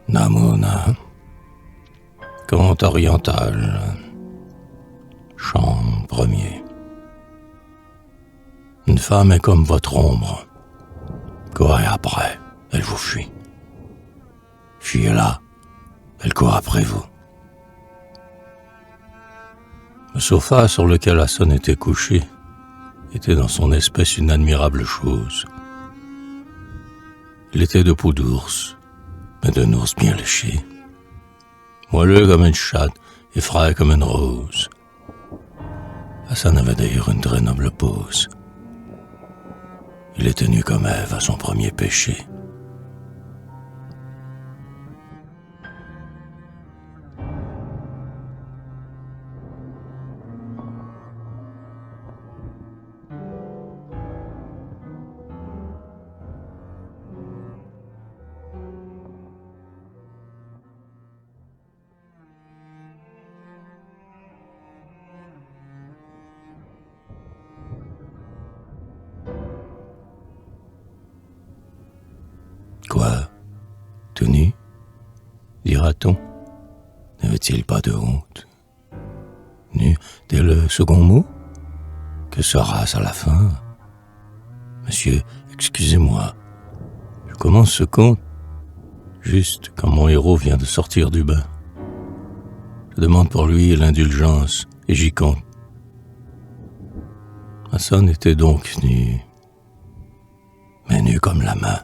Namuna, conte oriental, chant premier. Une femme est comme votre ombre. Courez après, elle vous fuit. Fuyez-la, elle court après vous. Le sofa sur lequel Hassan était couché était dans son espèce une admirable chose. Il était de peau d'ours, mais d'un ours bien léché, moelleux comme une chatte et frais comme une rose. Hassan avait d'ailleurs une très noble pose. Il était nu comme Ève à son premier péché. Quoi? Tout nu? Dira-t-on? N'avait-il pas de honte? Nu dès le second mot? Que sera-ce à la fin? Monsieur, excusez-moi, je commence ce conte juste quand mon héros vient de sortir du bain. Je demande pour lui l'indulgence et j'y compte. Hassan était donc nu, mais nu comme la main.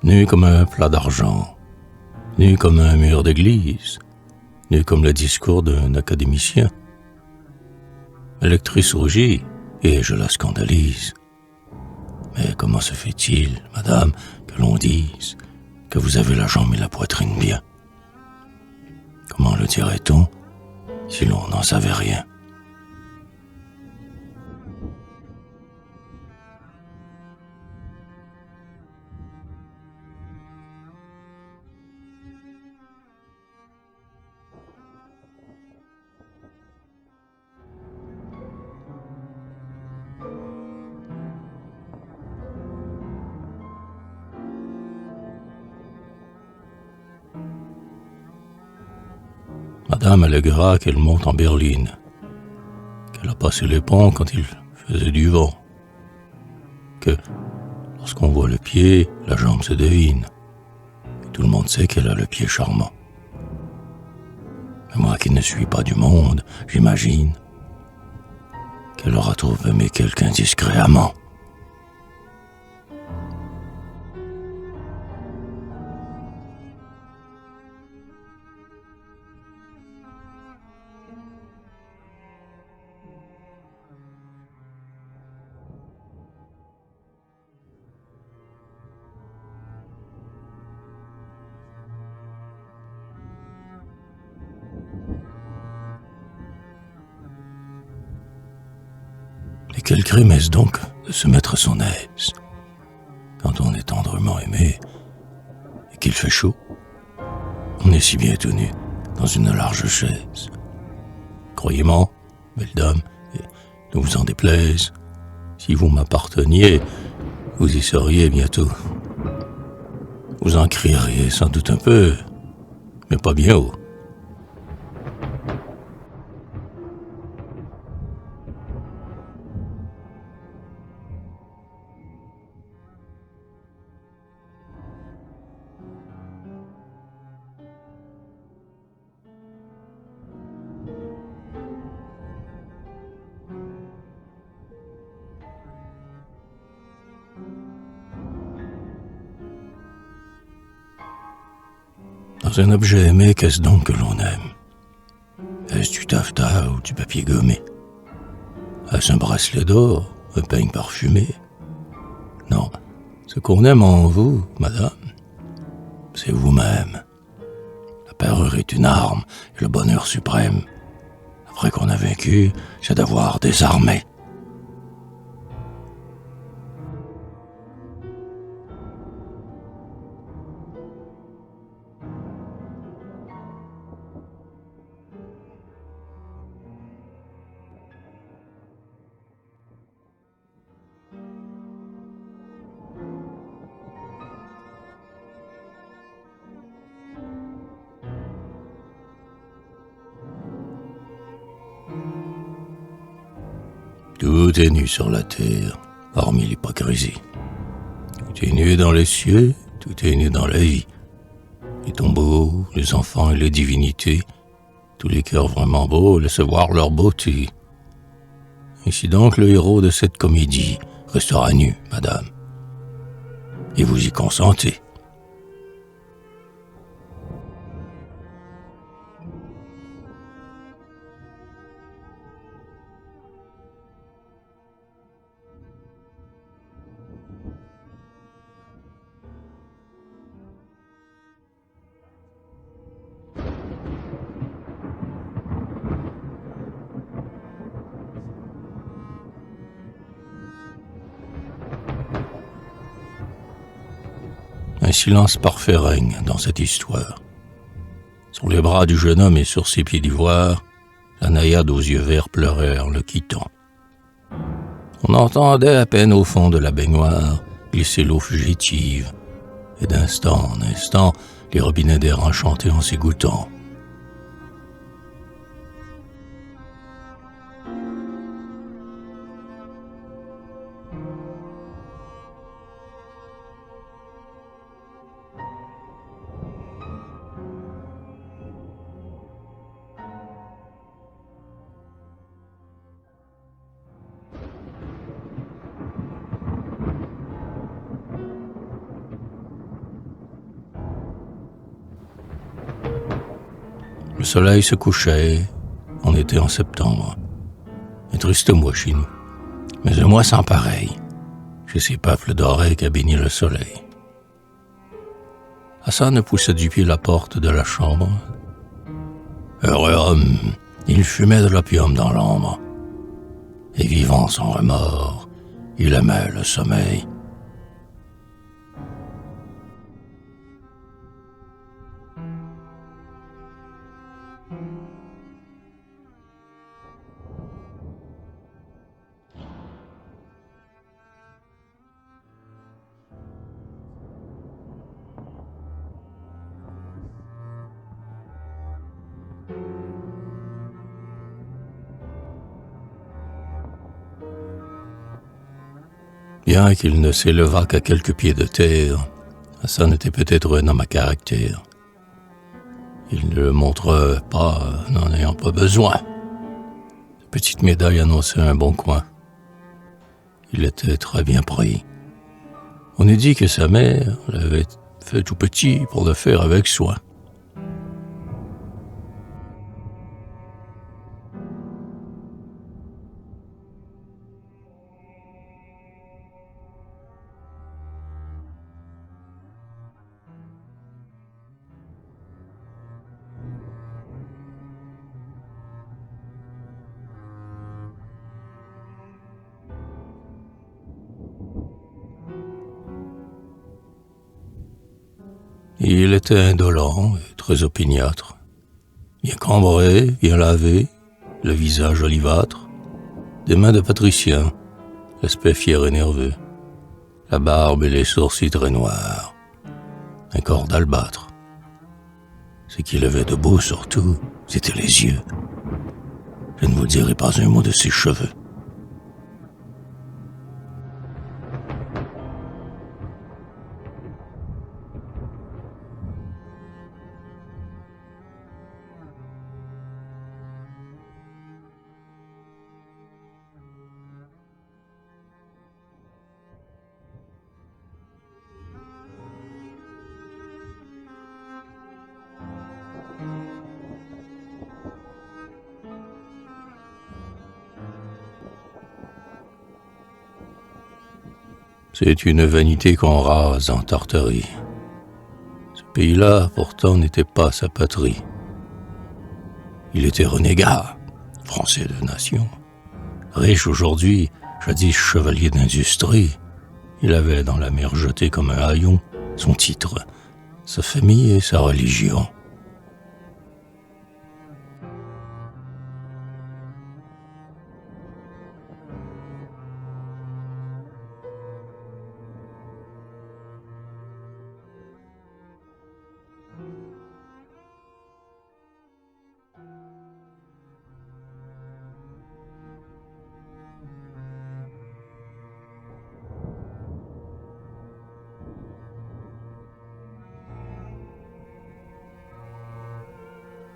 Nu comme un plat d'argent, nu comme un mur d'église, nu comme le discours d'un académicien. Ma lectrice rougit et je la scandalise. Mais comment se fait-il, madame, que l'on dise que vous avez la jambe et la poitrine bien? Comment le dirait-on si l'on n'en savait rien? Madame alléguera qu'elle monte en berline, qu'elle a passé les ponts quand il faisait du vent, que lorsqu'on voit le pied, la jambe se devine, et tout le monde sait qu'elle a le pied charmant. Mais moi qui ne suis pas du monde, j'imagine qu'elle aura trouvé mais quelque indiscret amant. Et quel crime est-ce donc de se mettre à son aise quand on est tendrement aimé et qu'il fait chaud? On est si bien tenu dans une large chaise. Croyez-moi, belle dame, et ne vous en déplaise, si vous m'apparteniez, vous y seriez bientôt. Vous en crieriez sans doute un peu, mais pas bien haut. Dans un objet aimé, qu'est-ce donc que l'on aime? Est-ce du taffetas ou du papier gommé? Est-ce un bracelet d'or, un peigne parfumé? Non, ce qu'on aime en vous, madame, c'est vous-même. La parure est une arme et le bonheur suprême. Après qu'on a vaincu, c'est d'avoir des armées. Tout est nu sur la terre, hormis l'hypocrisie. Tout est nu dans les cieux, tout est nu dans la vie. Les tombeaux, les enfants et les divinités, tous les cœurs vraiment beaux laissent voir leur beauté. Ainsi donc le héros de cette comédie restera nu, madame. Et vous y consentez. Un silence parfait règne dans cette histoire. Sur les bras du jeune homme et sur ses pieds d'ivoire, la naïade aux yeux verts pleurait en le quittant. On entendait à peine au fond de la baignoire glisser l'eau fugitive, et d'instant en instant, les robinets d'air enchantés en s'égouttant. Le soleil se couchait, on était en septembre. Un triste mois chez nous, mais un mois sans pareil, chez ces peuples dorés qu'a baigné le soleil. Hassan poussa du pied la porte de la chambre. Heureux homme, il fumait de l'opium dans l'ombre, et vivant sans remords, il aimait le sommeil. Bien qu'il ne s'élevât qu'à quelques pieds de terre, Hassan était peut-être un homme à caractère. Il ne le montre pas, n'en ayant pas besoin. La petite médaille annonçait un bon coin. Il était très bien pris. On eût dit que sa mère l'avait fait tout petit pour le faire avec soin. Il était indolent et très opiniâtre, bien cambré, bien lavé, le visage olivâtre, des mains de patricien, l'aspect fier et nerveux, la barbe et les sourcils très noirs, un corps d'albâtre. Ce qu'il avait de beau surtout, c'étaient les yeux. Je ne vous dirai pas un mot de ses cheveux. C'est une vanité qu'on rase en Tartarie. Ce pays-là, pourtant, n'était pas sa patrie. Il était renégat, français de nation. Riche aujourd'hui, jadis chevalier d'industrie, il avait dans la mer jeté comme un haillon son titre, sa famille et sa religion.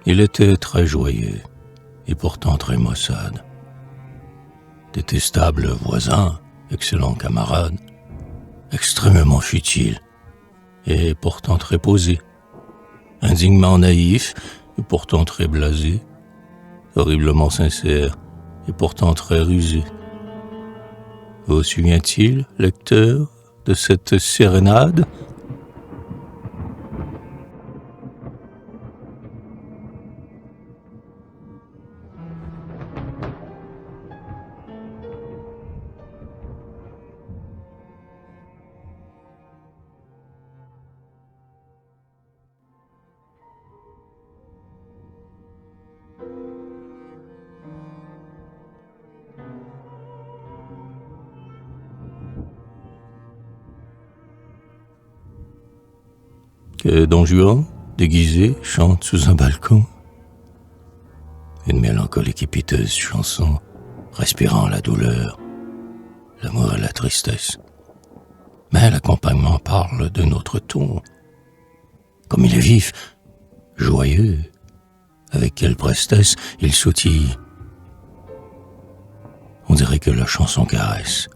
Il était très joyeux et pourtant très maussade. Détestable voisin, excellent camarade, extrêmement futile et pourtant très posé, indignement naïf et pourtant très blasé, horriblement sincère et pourtant très rusé. Vous souvient-il, lecteur, de cette sérénade ? Que Don Juan, déguisé, chante sous un balcon. Une mélancolique et piteuse chanson, respirant la douleur, l'amour et la tristesse. Mais l'accompagnement parle d'un autre ton. Comme il est vif, joyeux, avec quelle prestesse il sautille. On dirait que la chanson caresse.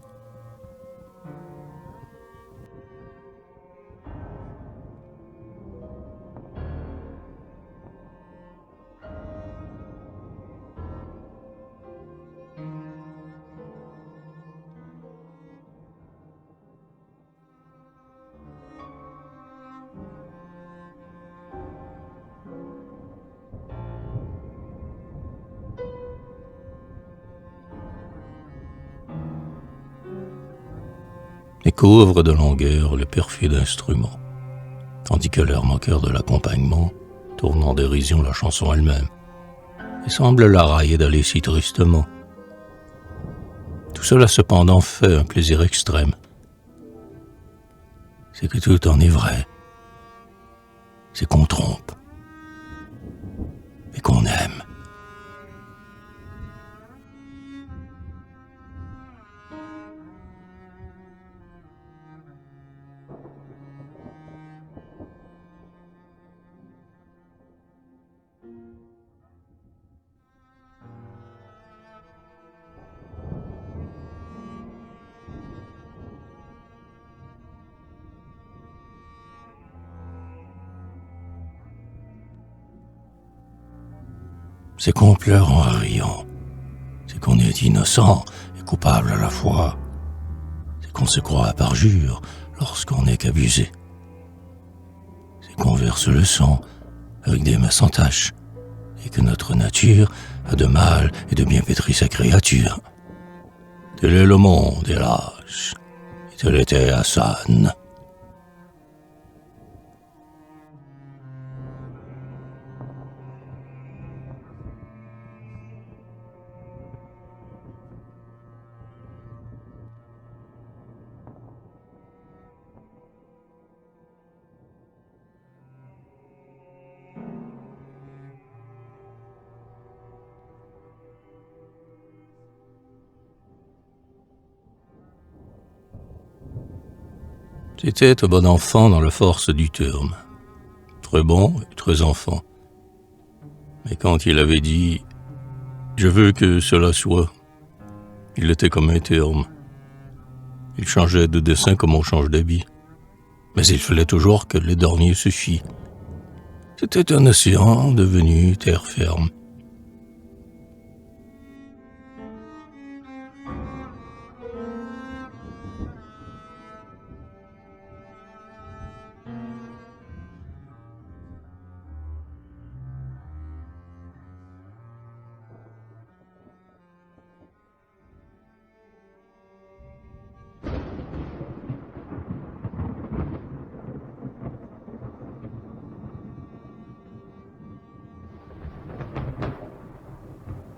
Et couvre de longueur le perfide instrument, tandis que l'air moqueur de l'accompagnement tourne en dérision la chanson elle-même, et semble la railler d'aller si tristement. Tout cela cependant fait un plaisir extrême. C'est que tout en est vrai. C'est qu'on trompe, et qu'on aime. C'est qu'on pleure en riant, c'est qu'on est innocent et coupable à la fois, c'est qu'on se croit à parjure lorsqu'on n'est qu'abusé, c'est qu'on verse le sang avec des mains sans tache, et que notre nature a de mal et de bien pétrir sa créature. Tel est le monde, hélas, et tel était Hassan. C'était un bon enfant dans la force du terme. Très bon et très enfant. Mais quand il avait dit « Je veux que cela soit », il était comme un terme. Il changeait de dessin comme on change d'habit. Mais il fallait toujours que le dernier se fît. C'était un océan devenu terre ferme.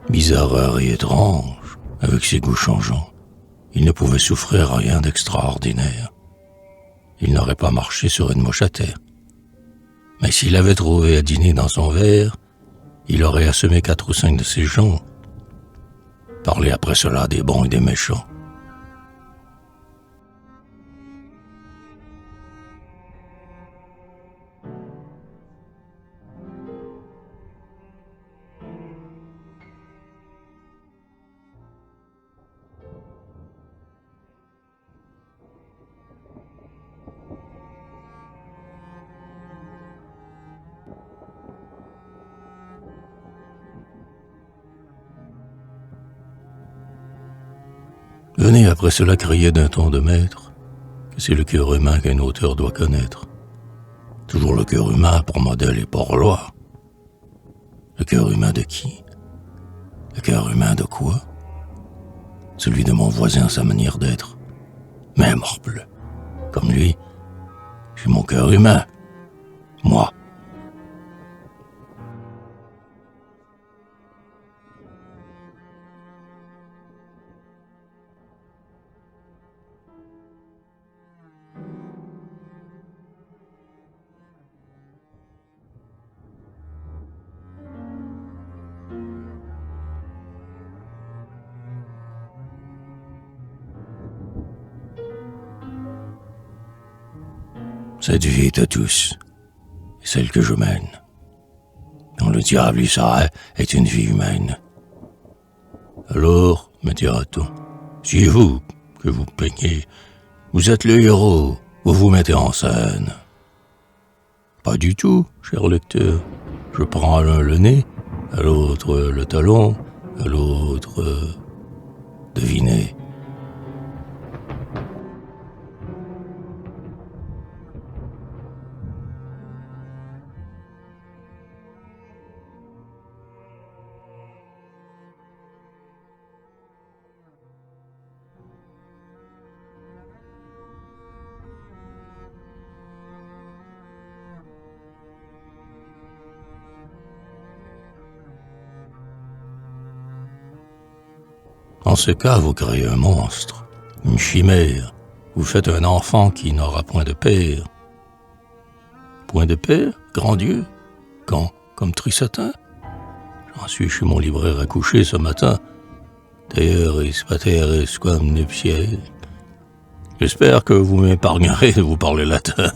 Bizarre et étrange, avec ses goûts changeants, il ne pouvait souffrir rien d'extraordinaire. Il n'aurait pas marché sur une mouche à terre. Mais s'il avait trouvé à dîner dans son verre, il aurait assommé 4 ou 5 de ses gens. Parler après cela des bons et des méchants. Venez après cela crier d'un ton de maître que c'est le cœur humain qu'un auteur doit connaître. Toujours le cœur humain pour modèle et pour loi. Le cœur humain de qui? Le cœur humain de quoi? Celui de mon voisin, sa manière d'être. Mais morbleu, comme lui, j'ai mon cœur humain. Moi. Cette vie est à tous, et celle que je mène, dont le diable y serait, est une vie humaine. Alors, me dira-t-on, si vous, que vous peignez, vous êtes le héros, vous vous mettez en scène. Pas du tout, cher lecteur. Je prends à l'un le nez, à l'autre le talon, à l'autre... devinez. En ce cas, vous créez un monstre, une chimère. Vous faites un enfant qui n'aura point de père. Point de père, grand Dieu? Quand? Comme Trisatin? J'en suis chez mon libraire à coucher ce matin. Deeris pateris quam nuptiae. J'espère que vous m'épargnerez de vous parler latin.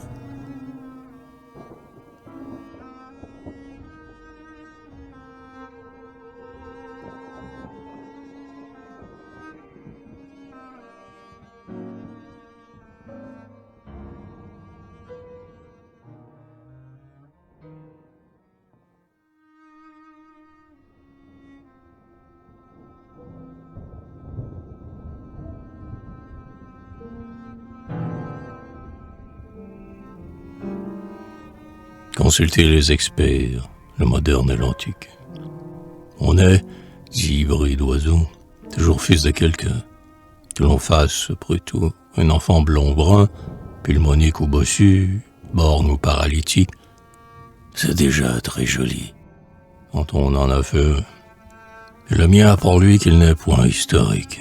Consultez les experts, le moderne et l'antique. On est, dit hybride oiseau, toujours fils de quelqu'un. Que l'on fasse, après tout, un enfant blond-brun, pulmonique ou bossu, borgne ou paralytique, c'est déjà très joli. Quand on en a fait, et le mien a pour lui qu'il n'est point historique.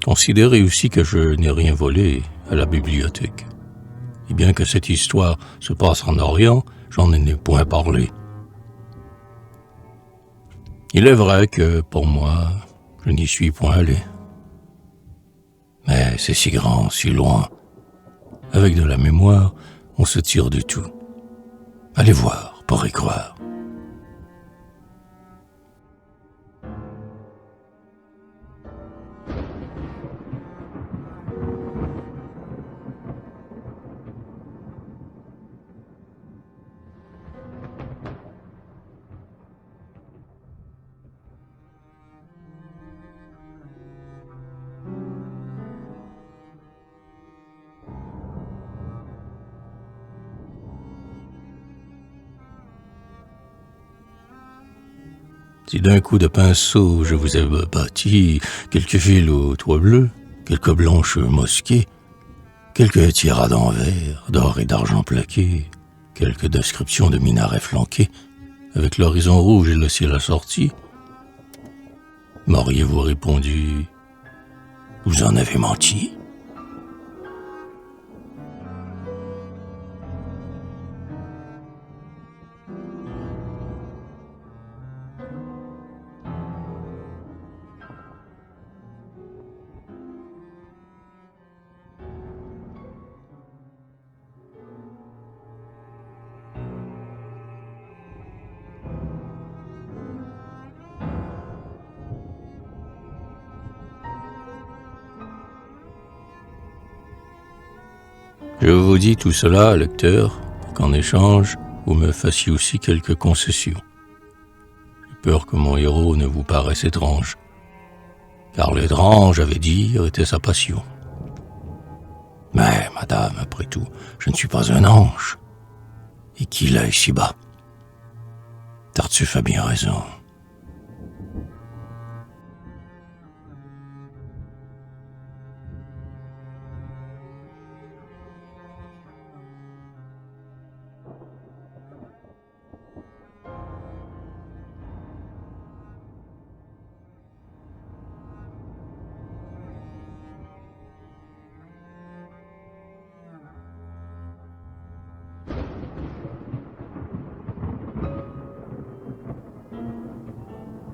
Considérez aussi que je n'ai rien volé à la bibliothèque. Et bien que cette histoire se passe en Orient, j'en ai point parlé. Il est vrai que, pour moi, je n'y suis point allé. Mais c'est si grand, si loin. Avec de la mémoire, on se tire de tout. Allez voir pour y croire. Si d'un coup de pinceau je vous ai bâti quelques villes aux toits bleus, quelques blanches mosquées, quelques tirades en verre, d'or et d'argent plaqués, quelques descriptions de minarets flanqués, avec l'horizon rouge et le ciel assorti, m'auriez-vous répondu « Vous en avez menti ?» Je vous dis tout cela, lecteur, pour qu'en échange, vous me fassiez aussi quelques concessions. J'ai peur que mon héros ne vous paraisse étrange, car l'étrange, j'avais dit, était sa passion. Mais, madame, après tout, je ne suis pas un ange. Et qu'il a ici-bas. Tartuffe a bien raison.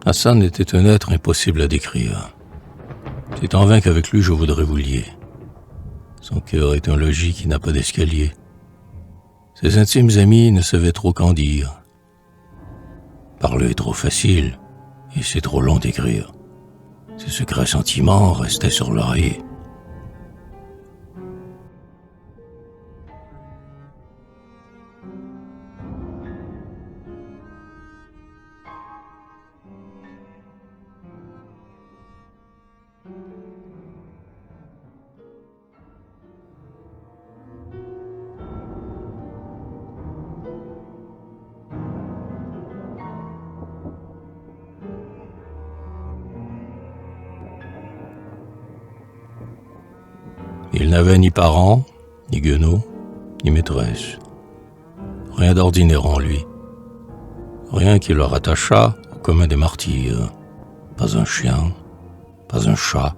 Hassan était un être impossible à décrire. C'est en vain qu'avec lui je voudrais vous lier. Son cœur est un logis qui n'a pas d'escalier. Ses intimes amis ne savaient trop qu'en dire. Parler est trop facile, et c'est trop long d'écrire. Ses secrets sentiments restaient sur l'oreiller. Il n'avait ni parents, ni guenauds, ni maîtresse. Rien d'ordinaire en lui. Rien qui le rattachât au commun des martyrs. Pas un chien, pas un chat.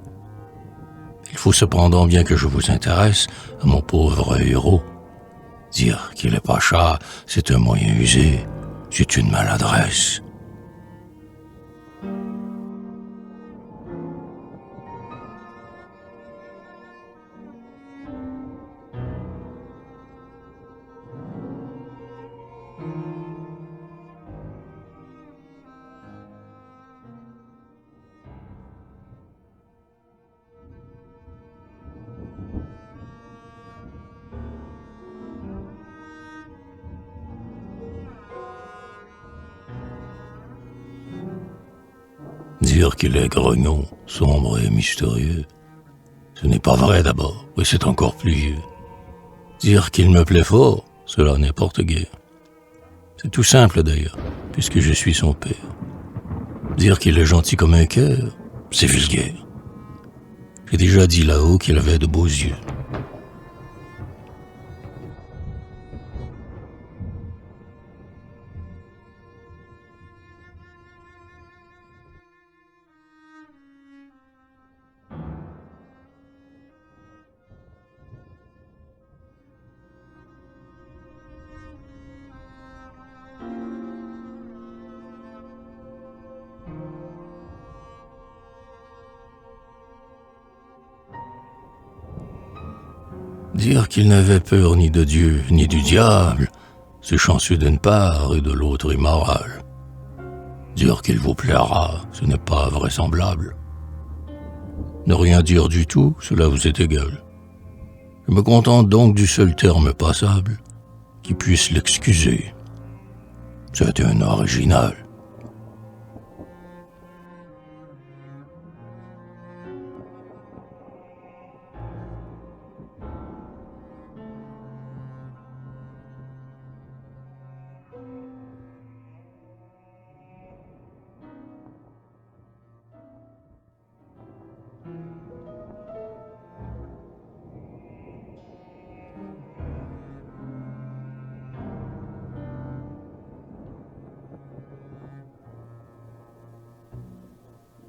Il faut cependant, bien que je vous intéresse, à mon pauvre héros. Dire qu'il est pacha, c'est un moyen usé, c'est une maladresse. Dire qu'il est grognon, sombre et mystérieux, ce n'est pas vrai d'abord, et c'est encore plus vieux. Dire qu'il me plaît fort, cela n'importe guère. C'est tout simple d'ailleurs, puisque je suis son père. Dire qu'il est gentil comme un cœur, c'est vulgaire. J'ai déjà dit là-haut qu'il avait de beaux yeux. Dire qu'il n'avait peur ni de Dieu ni du diable, c'est chanceux d'une part et de l'autre immoral. Dire qu'il vous plaira, ce n'est pas vraisemblable. Ne rien dire du tout, cela vous est égal. Je me contente donc du seul terme passable qui puisse l'excuser. C'est un original.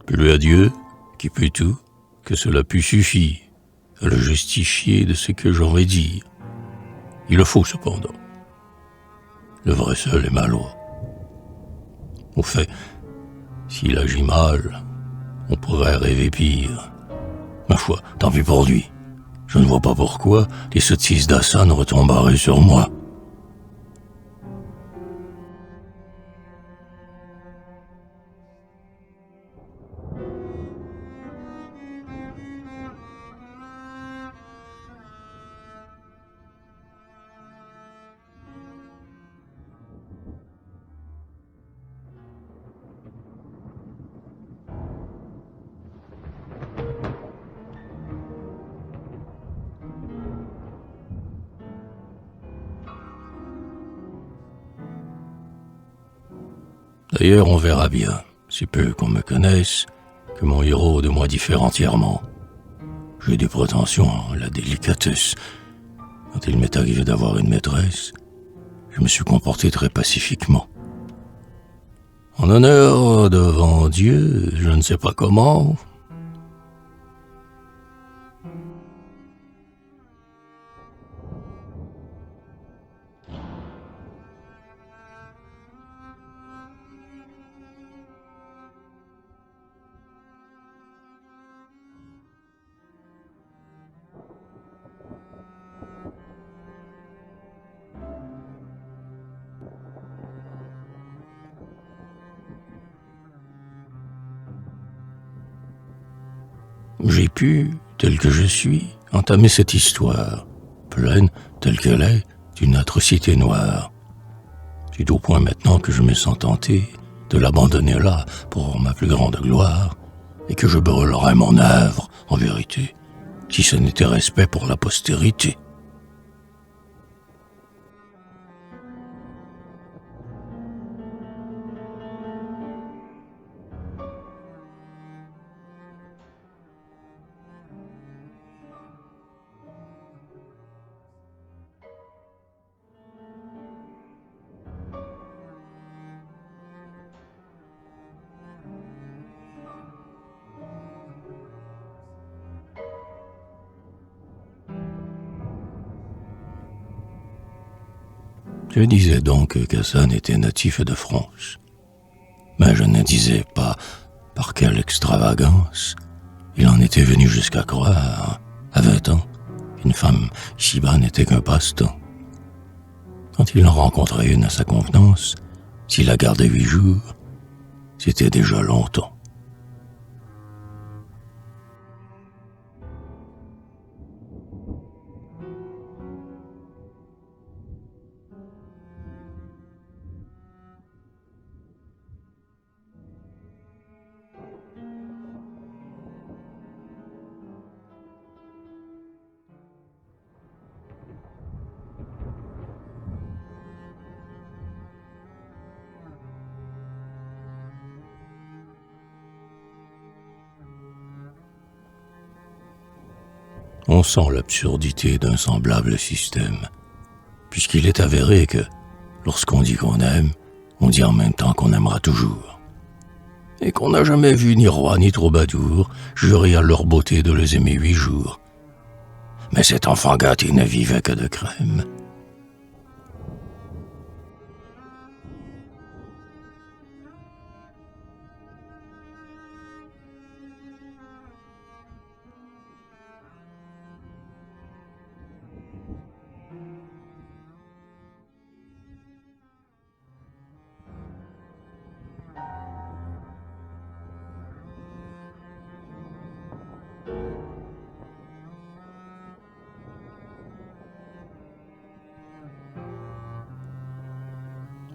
Plus à Dieu, qui peut tout, que cela pût suffire à le justifier de ce que j'aurais dit. Il le faut cependant. Le vrai seul est ma loi. Au fait, s'il agit mal, on pourrait rêver pire. Ma foi, tant pis pour lui. Je ne vois pas pourquoi les sottises d'Hassan retomberaient sur moi. D'ailleurs, on verra bien, si peu qu'on me connaisse, que mon héros de moi diffère entièrement. J'ai des prétentions à la délicatesse. Quand il m'est arrivé d'avoir une maîtresse, je me suis comporté très pacifiquement. En honneur devant Dieu, je ne sais pas comment. J'ai pu, tel que je suis, entamer cette histoire, pleine, telle qu'elle est, d'une atrocité noire. C'est au point maintenant que je me sens tenté de l'abandonner là pour ma plus grande gloire, et que je brûlerais mon œuvre, en vérité, si ce n'était respect pour la postérité. Je disais donc qu'Hassan était natif de France. Mais je ne disais pas par quelle extravagance il en était venu jusqu'à croire, à 20 ans, qu'une femme ici-bas n'était qu'un passe-temps. Quand il en rencontrait une à sa convenance, s'il la gardait 8 jours, c'était déjà longtemps. On sent l'absurdité d'un semblable système, puisqu'il est avéré que, lorsqu'on dit qu'on aime, on dit en même temps qu'on aimera toujours. Et qu'on n'a jamais vu ni roi ni troubadour jurer à leur beauté de les aimer 8 jours. Mais cet enfant gâté ne vivait que de crème.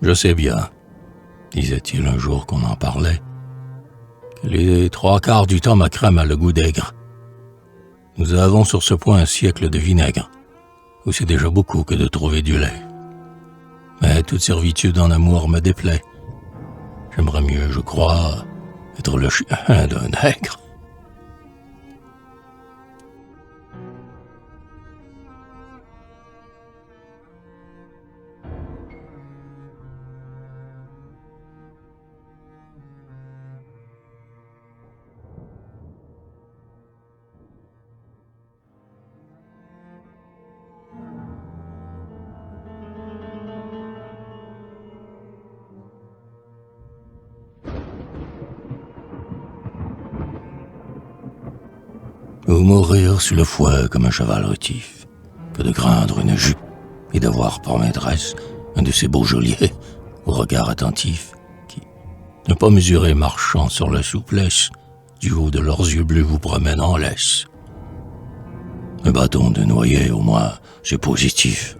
Je sais bien, disait-il un jour qu'on en parlait, que les 3/4 du temps ma crème a le goût d'aigre. Nous avons sur ce point un siècle de vinaigre, où c'est déjà beaucoup que de trouver du lait. Mais toute servitude en amour me déplaît. J'aimerais mieux, je crois, être le chien d'un nègre. ou mourir sur le fouet comme un cheval rétif, que de craindre une jupe et d'avoir pour maîtresse un de ces beaux geôliers au regard attentif qui, ne pas mesurer marchant sur la souplesse, du haut de leurs yeux bleus vous promènent en laisse. Un bâton de noyer, au moins, c'est positif.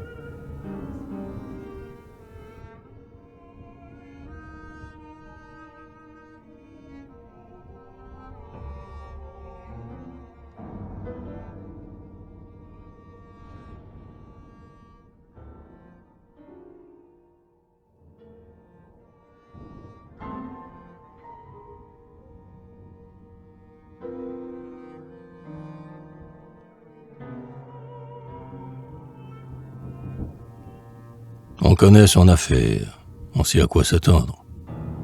On connaît son affaire, on sait à quoi s'attendre.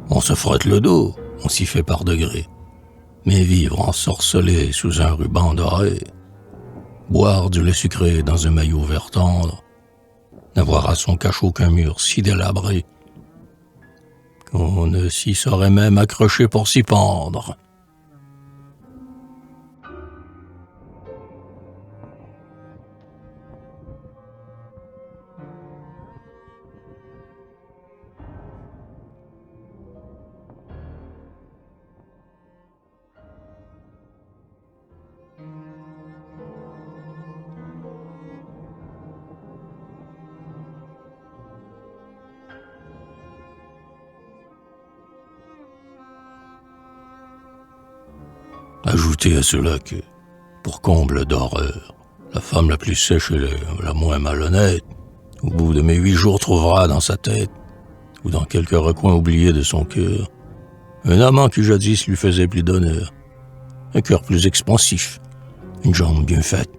On se frotte le dos, on s'y fait par degrés. Mais vivre ensorcelé sous un ruban doré, boire du lait sucré dans un maillot vert tendre, n'avoir à son cachot qu'un mur si délabré qu'on ne s'y saurait même accrocher pour s'y pendre. Ajoutez à cela que, pour comble d'horreur, la femme la plus sèche et la moins malhonnête, au bout de mes 8 jours, trouvera dans sa tête, ou dans quelque recoin oublié de son cœur, un amant qui jadis lui faisait plus d'honneur, un cœur plus expansif, une jambe bien faite.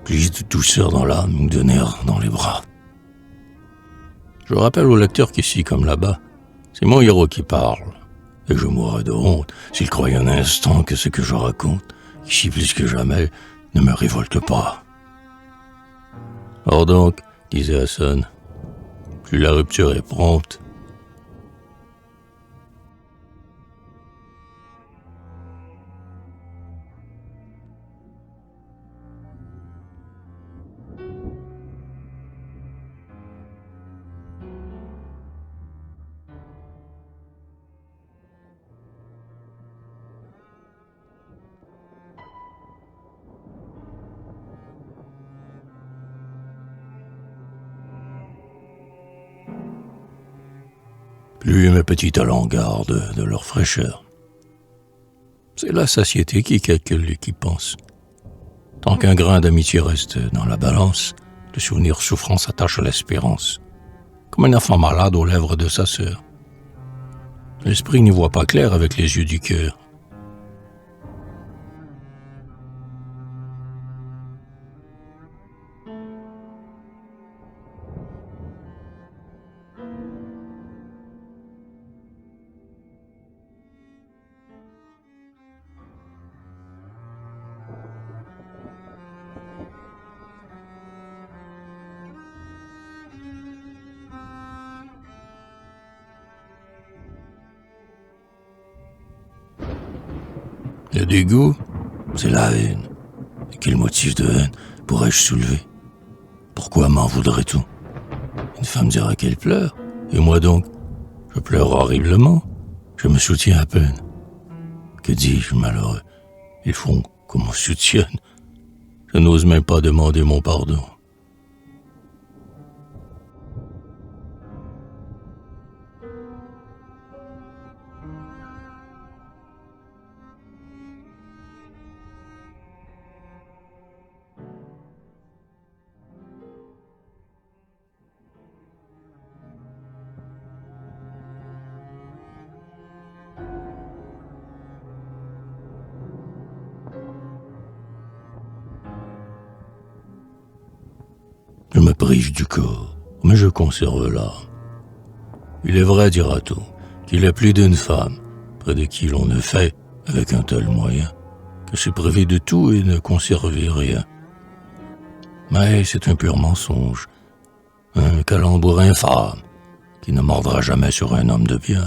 Plus de douceur dans l'âme, de nerfs dans les bras. Je rappelle au lecteur qu'ici, comme là-bas, c'est mon héros qui parle, et je mourrais de honte s'il croyait un instant que ce que je raconte, ici plus que jamais, ne me révolte pas. Or donc, disait Hassan, plus la rupture est prompte, plus mes petits talents gardent de leur fraîcheur. C'est la satiété qui calcule et qui pense. Tant qu'un grain d'amitié reste dans la balance, le souvenir souffrant s'attache à l'espérance, comme un enfant malade aux lèvres de sa sœur. L'esprit n'y voit pas clair avec les yeux du cœur. Le dégoût, c'est la haine. Et quel motif de haine pourrais-je soulever? Pourquoi m'en voudrait-on? Une femme dira qu'elle pleure, et moi donc, je pleure horriblement, je me soutiens à peine. Que dis-je, malheureux? Ils font qu'on me soutienne. Je n'ose même pas demander mon pardon. me prive du corps, mais je conserve l'âme. Il est vrai, dira-t-on, qu'il est plus d'une femme près de qui l'on ne fait, avec un tel moyen, que se priver de tout et ne conserver rien. Mais c'est un pur mensonge, un calembour infâme qui ne mordra jamais sur un homme de bien.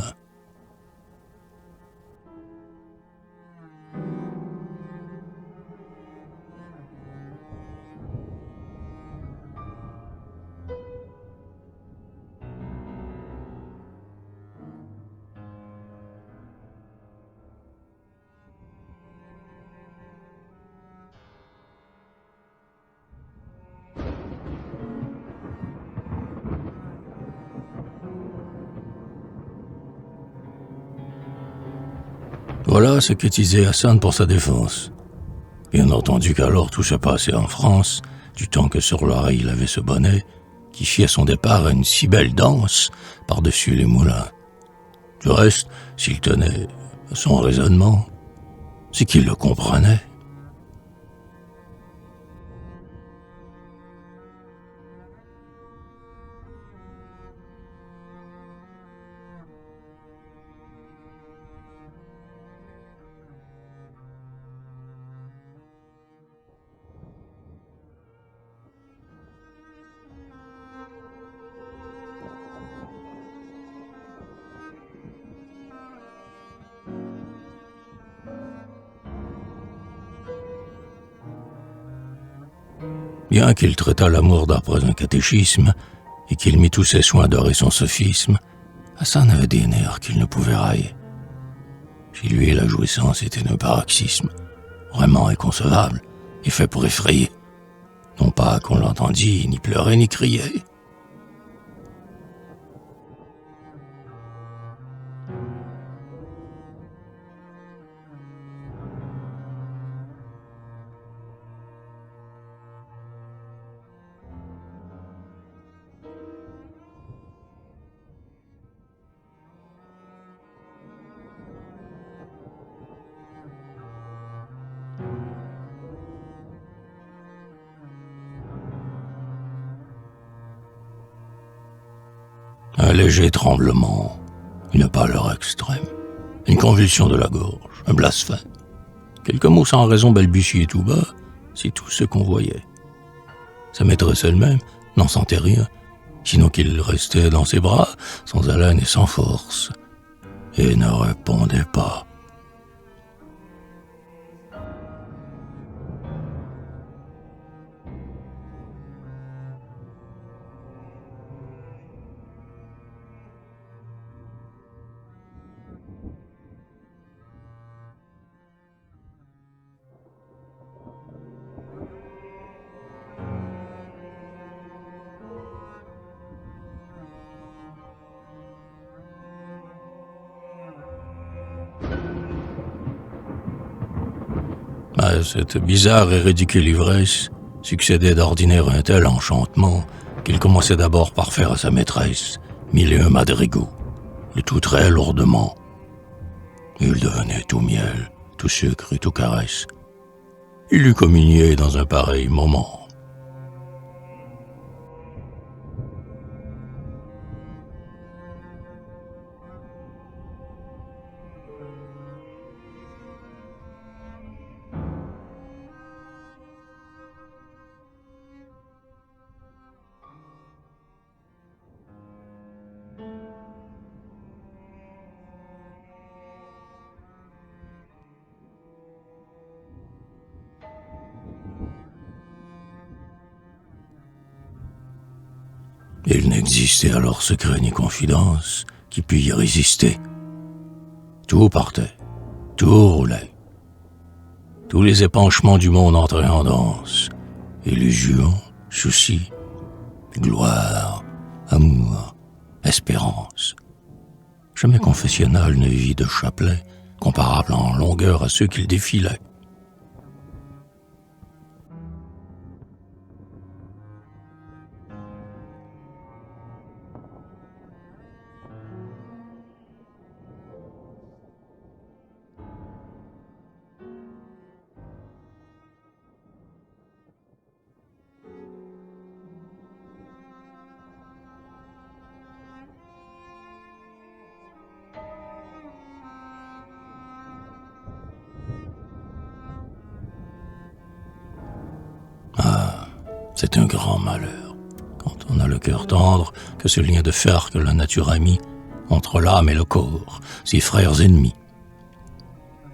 Voilà ce que disait Hassan pour sa défense. Bien entendu qu'alors tout se passait en France, du temps que sur l'oreille il avait ce bonnet, qui fit à son départ une si belle danse par-dessus les moulins. Du reste, s'il tenait à son raisonnement, c'est qu'il le comprenait. Bien qu'il traitât l'amour d'après un catéchisme, et qu'il mit tous ses soins à dorer son sophisme, Hassan avait des nerfs qu'il ne pouvait railler. Chez lui, la jouissance était un paroxysme, vraiment inconcevable, et fait pour effrayer. Non pas qu'on l'entendît ni pleurer ni crier. Un léger tremblement, une pâleur extrême, une convulsion de la gorge, un blasphème. Quelques mots sans raison balbutiés tout bas, c'est tout ce qu'on voyait. Sa maîtresse elle-même n'en sentait rien, sinon qu'il restait dans ses bras, sans haleine et sans force, et ne répondait pas. À cette bizarre et ridicule ivresse succédait d'ordinaire un tel enchantement qu'il commençait d'abord par faire à sa maîtresse mille et un madrigaux, le tout très lourdement. Il devenait tout miel, tout sucre et tout caresse. Il eût communié dans un pareil moment. Il n'existait alors secret ni confidence qui pût y résister. Tout partait, tout roulait. Tous les épanchements du monde entraient en danse. Illusion, souci, gloire, amour, espérance. Jamais confessionnal ne vit de chapelet comparable en longueur à ceux qu'il défilait. C'est un grand malheur, quand on a le cœur tendre, que ce lien de fer que la nature a mis entre l'âme et le corps, ses frères ennemis.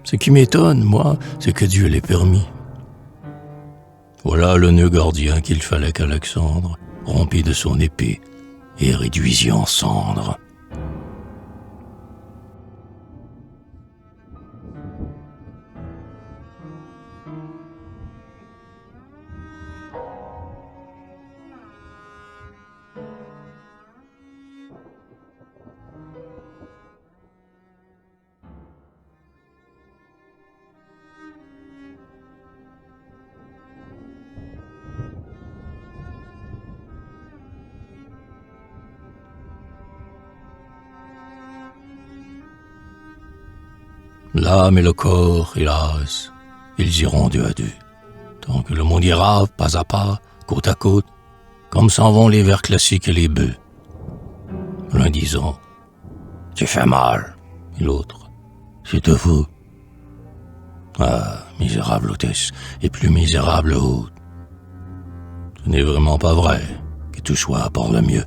Ce qui m'étonne, moi, c'est que Dieu l'ait permis. Voilà le nœud gardien qu'il fallait qu'Alexandre rompit de son épée et réduisit en cendres. L'âme et le corps, hélas, ils iront deux à deux, tant que le monde ira pas à pas, côte à côte, comme s'en vont les vers classiques et les bœufs. L'un disant « Tu fais mal », et l'autre « C'est de vous ». Ah, misérable hôtesse, et plus misérable hôte. Ce n'est vraiment pas vrai que tout soit pour le mieux.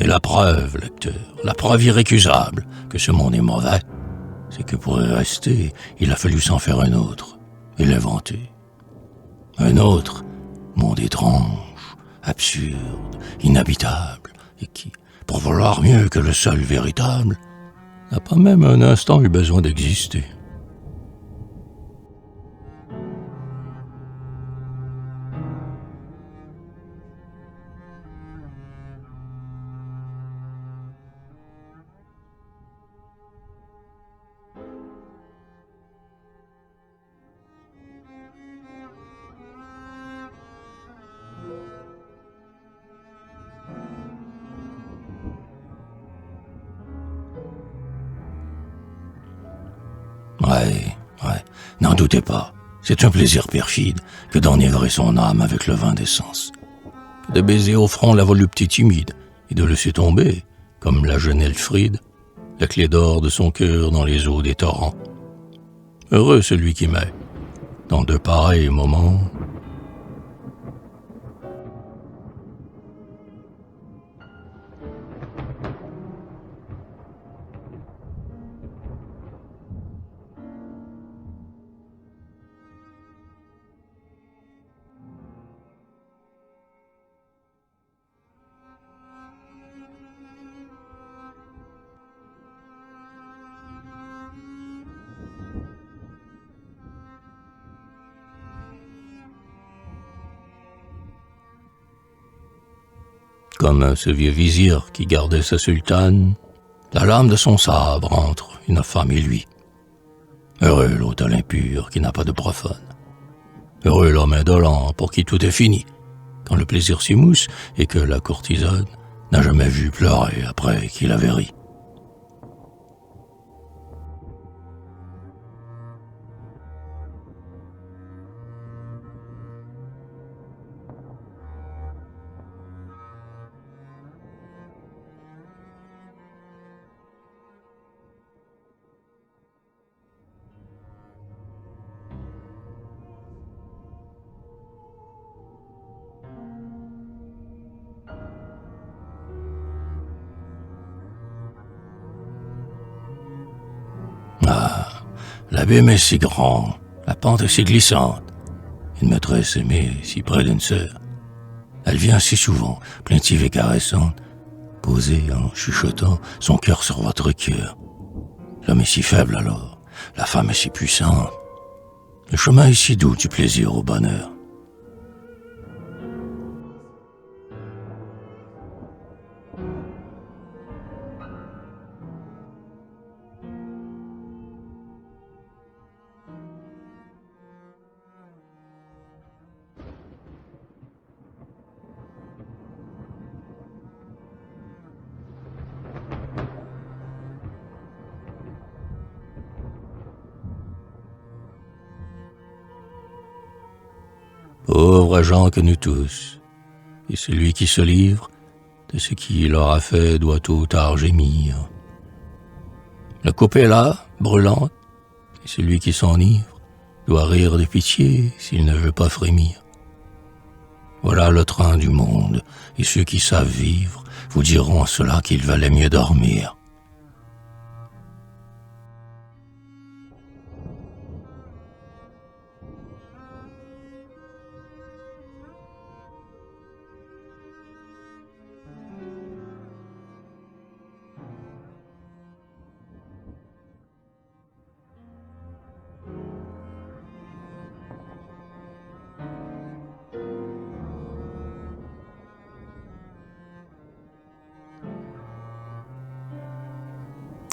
Et la preuve, lecteur, la preuve irrécusable que ce monde est mauvais, c'est que pour y rester, il a fallu s'en faire un autre et l'inventer. Un autre, monde étrange, absurde, inhabitable, et qui, pour vouloir mieux que le seul véritable, n'a pas même un instant eu besoin d'exister. Ouais, n'en doutez pas, c'est un plaisir perfide que d'enivrer son âme avec le vin des sens, que de baiser au front la volupté timide et de laisser tomber, comme la jeune Elfride, la clé d'or de son cœur dans les eaux des torrents. Heureux celui qui met, dans de pareils moments, comme ce vieux vizir qui gardait sa sultane, la lame de son sabre entre une femme et lui. Heureux l'autel impur qui n'a pas de profane. Heureux l'homme indolent pour qui tout est fini, quand le plaisir s'émousse et que la courtisane n'a jamais vu pleurer après qu'il avait ri. Ah, l'abîme est si grand, la pente est si glissante. Une maîtresse aimée si près d'une sœur. Elle vient si souvent, plaintive et caressante, poser en chuchotant son cœur sur votre cœur. L'homme est si faible alors, la femme est si puissante. Le chemin est si doux du plaisir au bonheur. encourageant que nous tous. Et celui qui se livre de ce qu'il aura fait doit tôt ou tard gémir. La coupe est là, brûlante, et celui qui s'enivre doit rire de pitié s'il ne veut pas frémir. Voilà le train du monde, et ceux qui savent vivre vous diront à cela qu'il valait mieux dormir.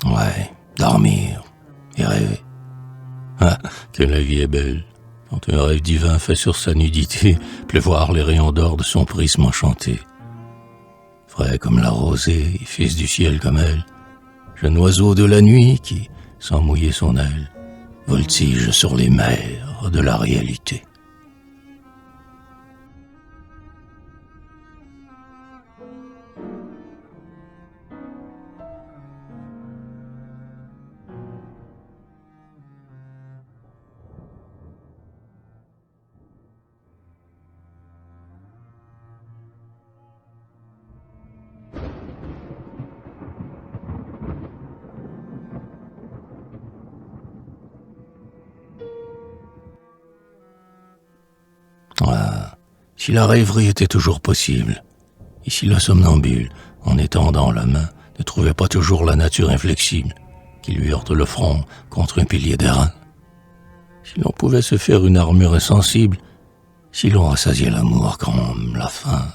Ouais, dormir et rêver. Ah, que la vie est belle. Quand un rêve divin fait sur sa nudité pleuvoir les rayons d'or de son prisme enchanté. Frais comme la rosée, fils du ciel comme elle, jeune oiseau de la nuit qui, sans mouiller son aile, voltige sur les mers de la réalité. Ah, si la rêverie était toujours possible, et si le somnambule, en étendant la main, ne trouvait pas toujours la nature inflexible, qui lui heurte le front contre un pilier d'airain, si l'on pouvait se faire une armure insensible, si l'on rassasiait l'amour comme la faim.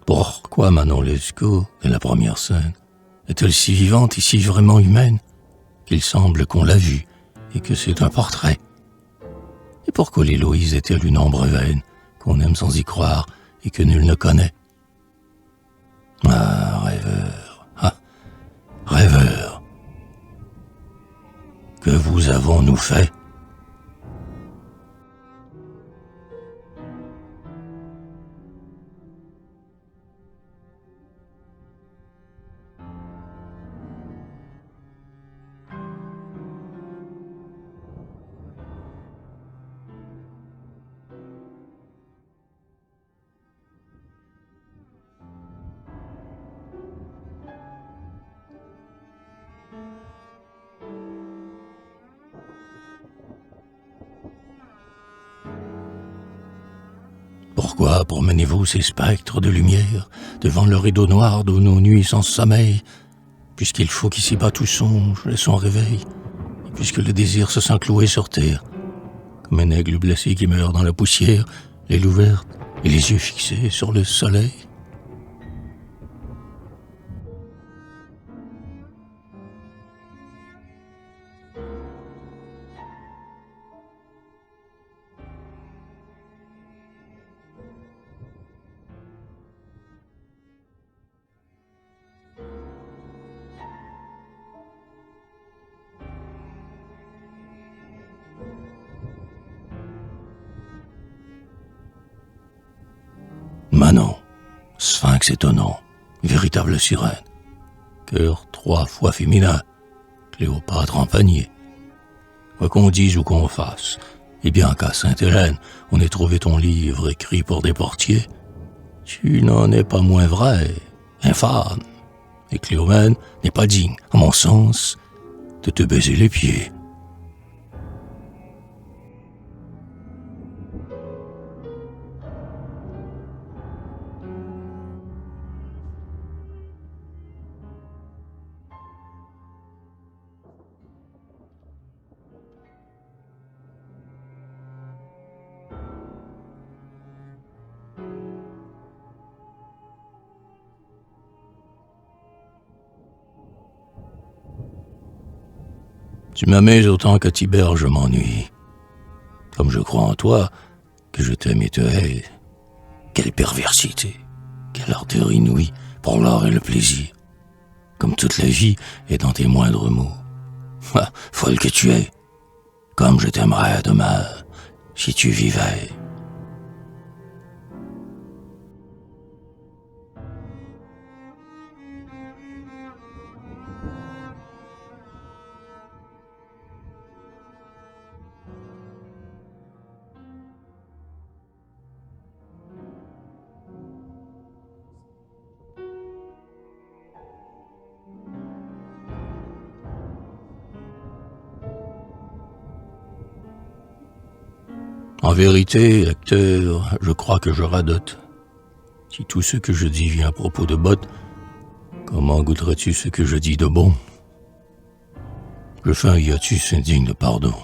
Pourquoi Manon Lescaut, de la première scène, est-elle si vivante et si vraiment humaine qu'il semble qu'on l'a vue et que c'est un portrait? Et pourquoi l'Héloïse est-elle une ombre vaine qu'on aime sans y croire et que nul ne connaît? Ah, rêveur, rêveur, que vous avons-nous fait? Pourquoi promenez-vous ces spectres de lumière devant le rideau noir de nos nuits sans sommeil, puisqu'il faut qu'ici-bas tout songe et son réveil, et puisque le désir se sent cloué sur terre, comme un aigle blessé qui meurt dans la poussière, l'aile ouverte et les yeux fixés sur le soleil? Manon, sphinx étonnant, véritable sirène, cœur 3 fois féminin, Cléopâtre en panier. Quoi qu'on dise ou qu'on fasse, et bien qu'à Sainte-Hélène, on ait trouvé ton livre écrit pour des portiers, tu n'en es pas moins vrai, infâme, et Cléomène n'est pas digne, à mon sens, de te baiser les pieds. Tu m'amuses autant que Tibère, je m'ennuie. Comme je crois en toi, que je t'aime et te hais. Quelle perversité, quelle ardeur inouïe pour l'or et le plaisir. Comme toute la vie est dans tes moindres mots. Ah, folle que tu es, comme je t'aimerais demain, si tu vivais. En vérité, lecteur, je crois que je radote. Si tout ce que je dis vient à propos de bottes, comment goûterais-tu ce que je dis de bon? Je fais un hiatus indigne de pardon.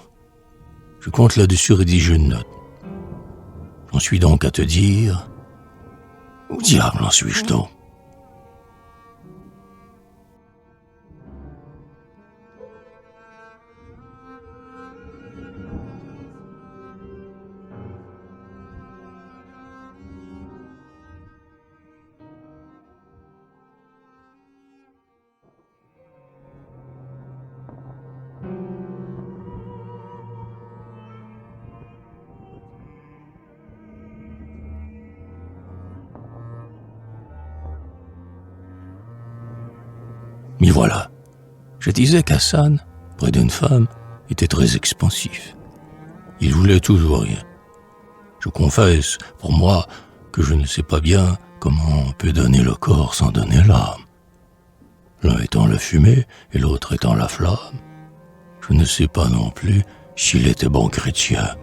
Je compte là-dessus rédiger une note. J'en suis donc à te dire... Où diable en suis-je donc? M'y voilà. Je disais qu'Hassan, près d'une femme, était très expansif. Il voulait toujours rien. Je confesse, pour moi, que je ne sais pas bien comment on peut donner le corps sans donner l'âme. L'un étant la fumée et l'autre étant la flamme. Je ne sais pas non plus s'il était bon chrétien.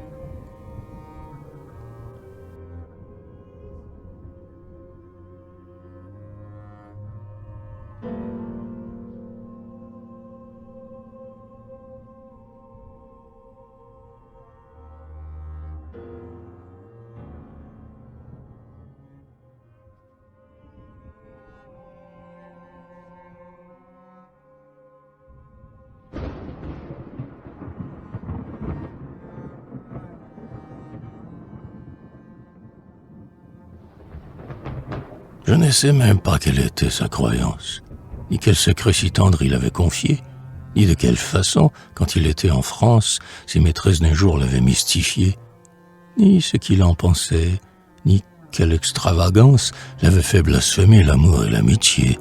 Je ne sais même pas quelle était sa croyance, ni quel secret si tendre il avait confié, ni de quelle façon, quand il était en France, ses maîtresses d'un jour l'avaient mystifié, ni ce qu'il en pensait, ni quelle extravagance l'avait fait blasphémer l'amour et l'amitié.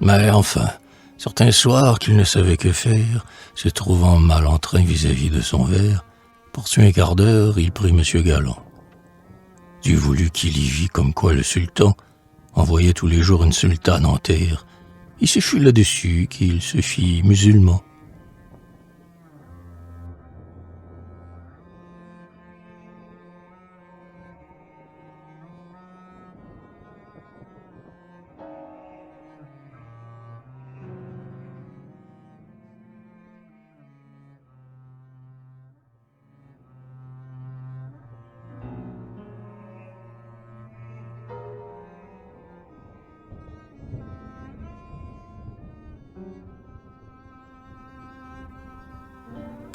Mais enfin, certains soirs qu'il ne savait que faire, se trouvant mal en train vis-à-vis de son verre, poursuit un quart d'heure, il prit Monsieur Galland. Dieu voulut qu'il y vît comme quoi le sultan envoyait tous les jours une sultane en terre, et ce fut là-dessus qu'il se fit musulman.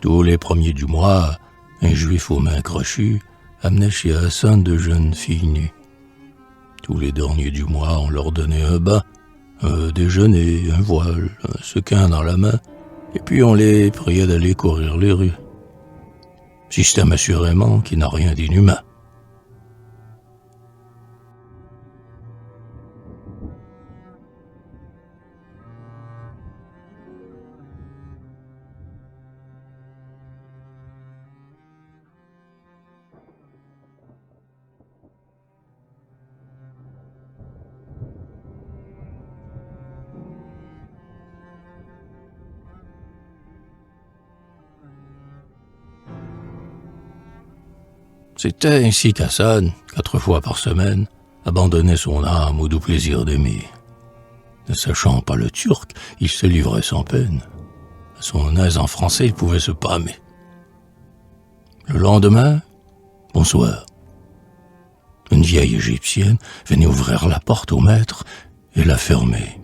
Tous les premiers du mois, un juif aux mains crochues amenait chez Hassan de jeunes filles nues. Tous les derniers du mois, on leur donnait un bain, un déjeuner, un voile, un sequin dans la main, et puis on les priait d'aller courir les rues. Système assurément qui n'a rien d'inhumain. C'était ainsi qu'Hassan, 4 fois par semaine, abandonnait son âme au doux plaisir d'aimer. Ne sachant pas le turc, il se livrait sans peine. À son aise en français, il pouvait se pâmer. Le lendemain, bonsoir. Une vieille égyptienne venait ouvrir la porte au maître et la fermer.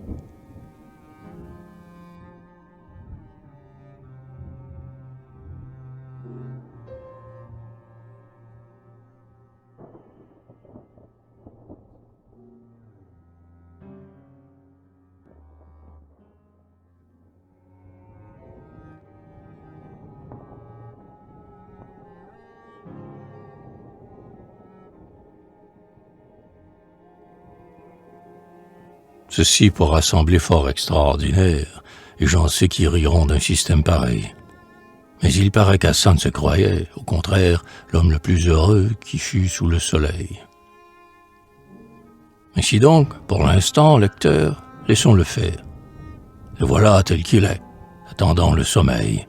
Ceci pourra sembler fort extraordinaire, et j'en sais qui riront d'un système pareil. Mais il paraît qu'Hassan se croyait, au contraire, l'homme le plus heureux qui fût sous le soleil. Ainsi donc, pour l'instant, lecteur, laissons-le faire. Le voilà tel qu'il est, attendant le sommeil.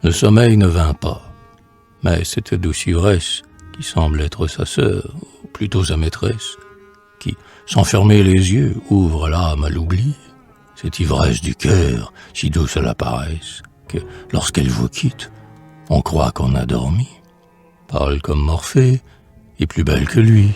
Le sommeil ne vint pas, mais cette douce ivresse, qui semble être sa sœur, ou plutôt sa maîtresse, qui, sans fermer les yeux, ouvre l'âme à l'oubli, cette ivresse du cœur, si douce à la paresse, que, lorsqu'elle vous quitte, on croit qu'on a dormi, pâle comme Morphée, et plus belle que lui.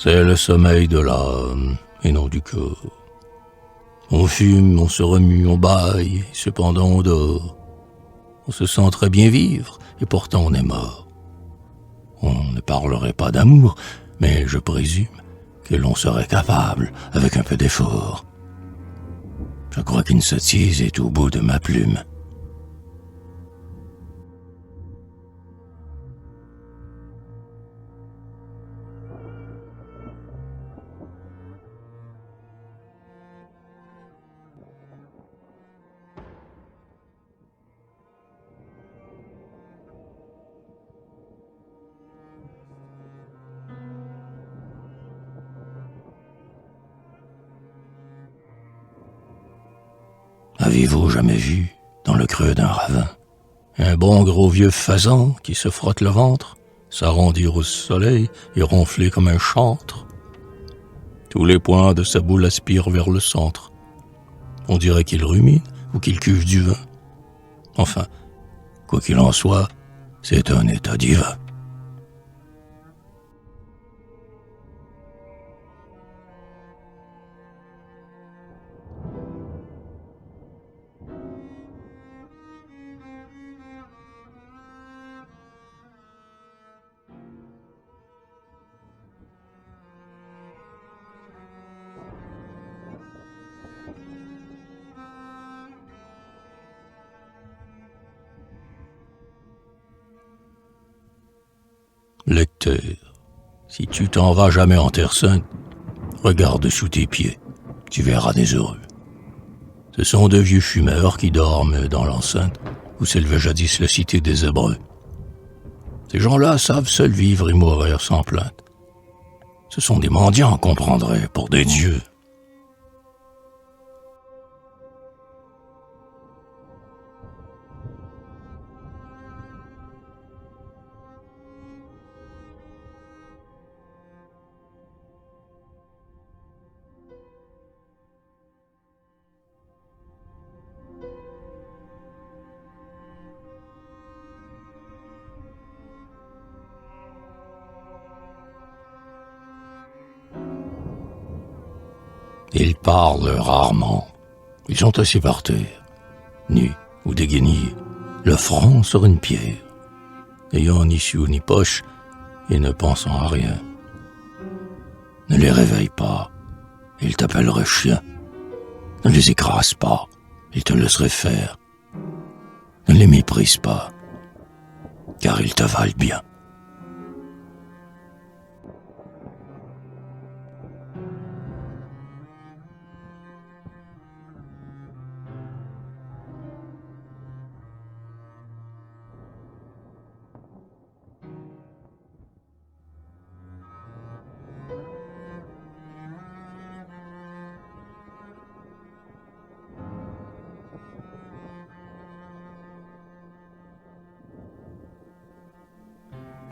C'est le sommeil de l'âme, et non du corps. On fume, on se remue, on bâille, cependant on dort. On se sent très bien vivre, et pourtant on est mort. On ne parlerait pas d'amour, mais je présume que l'on serait capable avec un peu d'effort. Je crois qu'une sottise est au bout de ma plume. Avez-vous jamais vu, dans le creux d'un ravin, un bon gros vieux faisan qui se frotte le ventre, s'arrondir au soleil et ronfler comme un chantre? Tous les points de sa boule aspirent vers le centre. On dirait qu'il rumine ou qu'il cuve du vin. Enfin, quoi qu'il en soit, c'est un état divin. Lecteur, si tu t'en vas jamais en Terre Sainte, regarde sous tes pieds, tu verras des heureux. Ce sont de vieux fumeurs qui dorment dans l'enceinte où s'élevait jadis la cité des Hébreux. Ces gens-là savent seuls vivre et mourir sans plainte. Ce sont des mendiants qu'on prendrait pour des dieux. Ils parlent rarement. Ils sont assis par terre, nus ou déguenillés, le front sur une pierre, ayant ni sou ni poche et ne pensant à rien. Ne les réveille pas, ils t'appelleraient chien. Ne les écrase pas, ils te laisseraient faire. Ne les méprise pas, car ils te valent bien.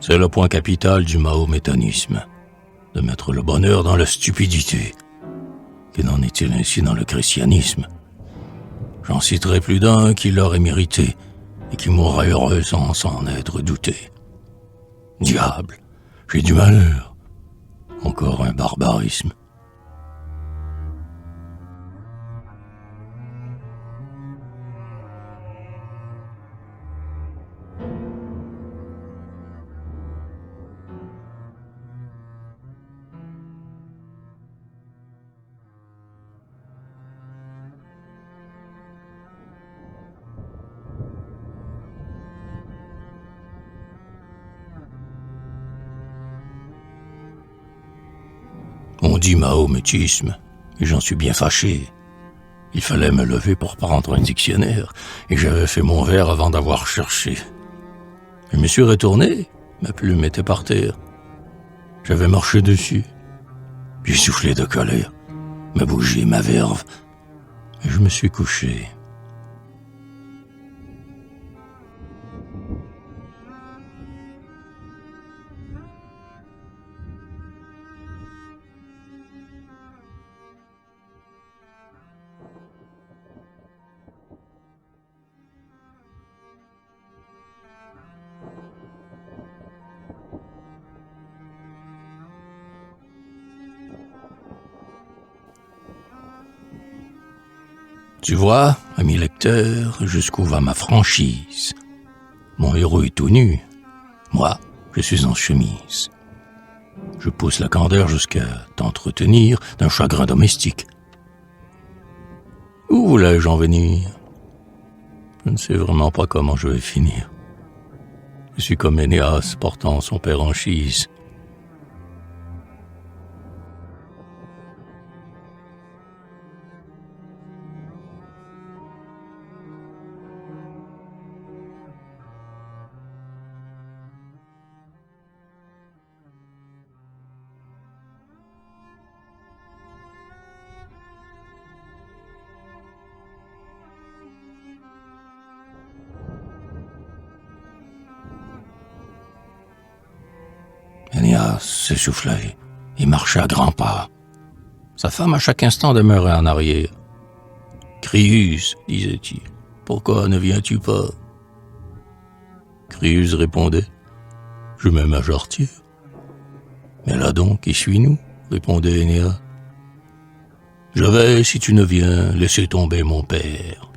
C'est le point capital du mahométanisme, de mettre le bonheur dans la stupidité. Que n'en est-il ainsi dans le christianisme? J'en citerai plus d'un qui l'aurait mérité et qui mourra heureux sans s'en être douté. Diable, j'ai du malheur. Encore un barbarisme. On dit mahométisme, et j'en suis bien fâché. Il fallait me lever pour prendre un dictionnaire, et j'avais fait mon vers avant d'avoir cherché. Je me suis retourné, ma plume était par terre. J'avais marché dessus. J'ai soufflé de colère, ma bougie, ma verve, et je me suis couché. Tu vois, ami lecteur, jusqu'où va ma franchise. Mon héros est tout nu. Moi, je suis en chemise. Je pousse la candeur jusqu'à t'entretenir d'un chagrin domestique. Où voulais-je en venir? Je ne sais vraiment pas comment je vais finir. Je suis comme Énéas portant son père en chise. Énéas s'essoufflait et marchait à grands pas. Sa femme à chaque instant demeurait en arrière. « Crius, disait-il, pourquoi ne viens-tu pas ?» Crius répondait, « Je m'aime à jarretière. »« Mais là donc, et suis-nous » répondait Énéas. « Je vais, si tu ne viens, laisser tomber mon père. »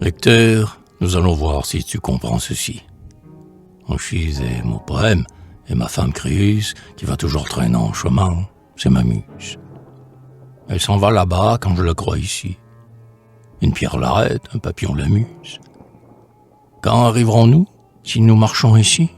Lecteur, nous allons voir si tu comprends ceci. Anchise est mon poème, et ma femme Crius, qui va toujours traînant en chemin, c'est ma muse. Elle s'en va là-bas quand je la crois ici. Une pierre l'arrête, un papillon l'amuse. Quand arriverons-nous, si nous marchons ici?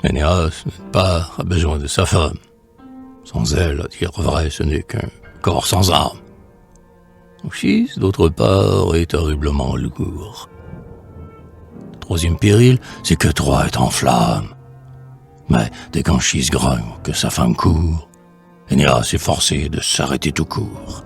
Énéas, n'est pas, a besoin de sa femme. Sans elle, à dire vrai, ce n'est qu'un corps sans âme. Son fils, d'autre part, est terriblement lourd. Le troisième péril, c'est que Troie est en flammes. Mais dès qu'Anchise grogne, que sa femme court, Énéas est forcé de s'arrêter tout court.